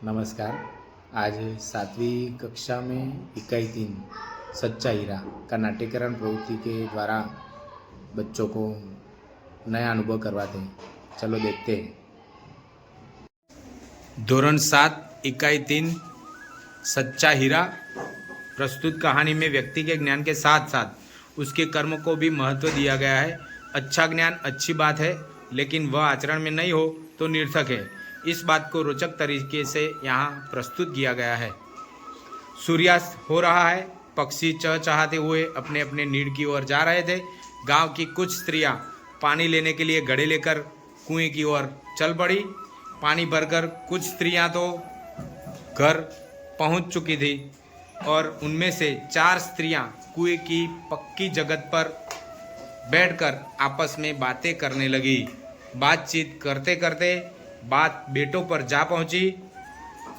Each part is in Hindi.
नमस्कार। आज 7वीं कक्षा में इकाई 3 सच्चा हीरा का नाट्यकरण प्रवृत्ति के द्वारा बच्चों को नया अनुभव करवाते हैं। चलो देखते हैं। धोरण 7 इकाई 3 सच्चा हीरा प्रस्तुत कहानी में व्यक्ति के ज्ञान के साथ साथ उसके कर्म को भी महत्व दिया गया है। अच्छा ज्ञान अच्छी बात है, लेकिन वह आचरण में नहीं हो तो निरर्थक है। इस बात को रोचक तरीके से यहाँ प्रस्तुत किया गया है। सूर्यास्त हो रहा है। पक्षी चहचहाते हुए अपने अपने नीड़ की ओर जा रहे थे। गांव की कुछ स्त्रियां पानी लेने के लिए घड़े लेकर कुएं की ओर चल पड़ी। पानी भरकर कुछ स्त्रियां तो घर पहुंच चुकी थी और उनमें से 4 स्त्रियां कुएं की पक्की जगत पर बैठकर आपस में बातें करने लगी। बातचीत करते करते बात बेटों पर जा पहुंची।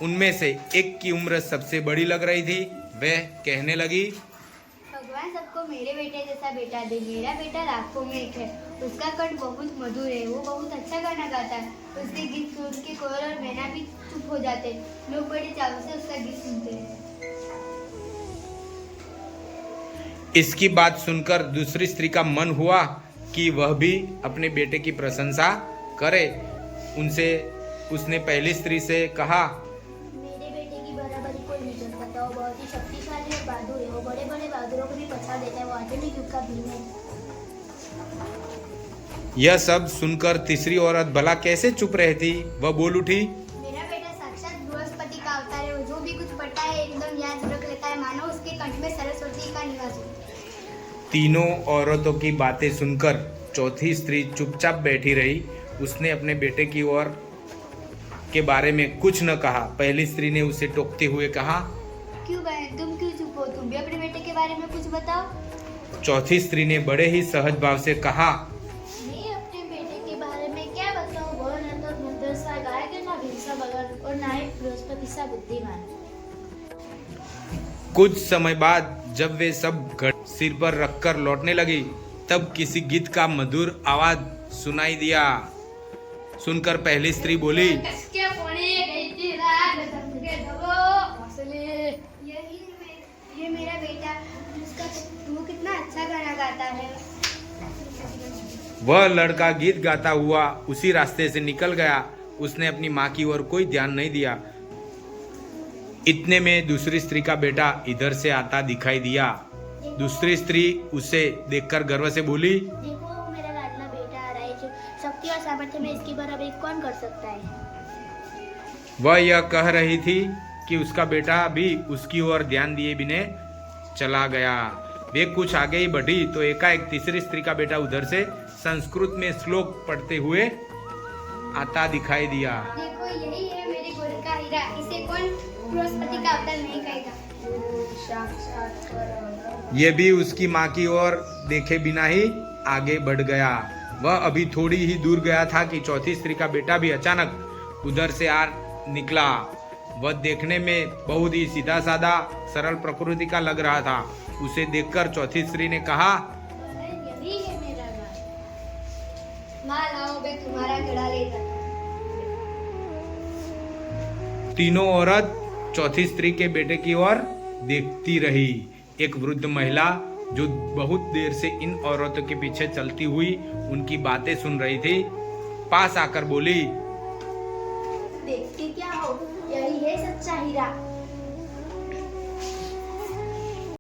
उनमें से एक की उम्र सबसे बड़ी लग रही थी। वह कहने लगी, भगवान सबको मेरे बेटे जैसा बेटा दे। मेरा बेटा लाखों में एक है। उसका कंठ बहुत मधुर है। वो बहुत अच्छा गाना गाता है। उसके गीत सुन के कोयल और मैना भी चुप हो जाते। लोग बड़े चाव से उसका गीत सुनते हैं। इसकी बात सुनकर दूसरी स्त्री का मन हुआ कि वह भी अपने बेटे की प्रशंसा करे। उसने पहली स्त्री से कहा, मेरे बेटे की बराबरी कोई नहीं कर सकता। वो बहुत ही शक्तिशाली और बहादुर है। वो बड़े बड़े बहादुरों को भी पछा देता है। वो आधुनिक युग का भीम है। यह सब सुनकर तीसरी औरत भला कैसे चुप रहती। वह बोल उठी, मेरा बेटा साक्षात बृहस्पति का अवतार है। वो जो भी कुछ पढ़ता है एकदम याद रख लेता है, मानो उसके कंठ में सरस्वती का निवास हो। तीनों औरतों की बातें सुनकर चौथी स्त्री चुपचाप बैठी रही। उसने अपने बेटे की ओर के बारे में कुछ न कहा। पहली स्त्री ने उसे टोकते हुए कहा, क्यों बहन, तुम क्यों चुप हो? तुम भी अपने बेटे के बारे में कुछ बताओ। चौथी स्त्री ने बड़े ही सहज भाव से कहा, मैं अपने बेटे के बारे में क्या बताऊं? वो न तो मंत्र सा गायक है, ना भीम सा बलवान और ना ही बृहस्पति सा बुद्धिमान। कुछ समय बाद जब वे सब घड़े सिर पर रखकर लौटने लगी, तब किसी गीत का मधुर आवाज सुनाई दिया। सुनकर पहली स्त्री बोली, ये मेरा बेटा, वो कितना अच्छा गाना गाता है। वह लड़का गीत गाता हुआ उसी रास्ते से निकल गया। उसने अपनी माँ की ओर कोई ध्यान नहीं दिया। इतने में दूसरी स्त्री का बेटा इधर से आता दिखाई दिया। दूसरी स्त्री उसे देखकर गर्व से बोली, देखो मेरा लाडला बेटा आ रहा है। शक्ति और सामर्थ्य में इसकी बराबरी कौन कर सकता है? वह यह कह रही थी कि उसका बेटा भी उसकी ओर ध्यान दिए बिना चला गया। वे कुछ आगे ही बढ़ी तो एकाएक तीसरी स्त्री का बेटा उधर से संस्कृत में श्लोक पढ़ते हुए आता दिखाई दिया। देखो यही है मेरे गोद का हीरा। इसे कौन बृहस्पति का अवतार नहीं कहेगा। ये भी उसकी माँ की ओर देखे बिना ही आगे बढ़ गया। वह अभी थोड़ी ही दूर गया था कि चौथी स्त्री का बेटा भी अचानक उधर से आ निकला। वह देखने में बहुत ही सीधा साधा सरल प्रकृति का लग रहा था। उसे देखकर चौथी स्त्री ने कहा, यही है मेरा घर। माँ लाओ, मैं तुम्हारा घड़ा लेकर। तीनों औरत चौथी स्त्री के बेटे की ओर देखती रही। एक वृद्ध महिला जो बहुत देर से इन औरतों के पीछे चलती हुई उनकी बातें सुन रही थी, पास आकर बोली, देखते क्या हो, यही है सच्चा हीरा।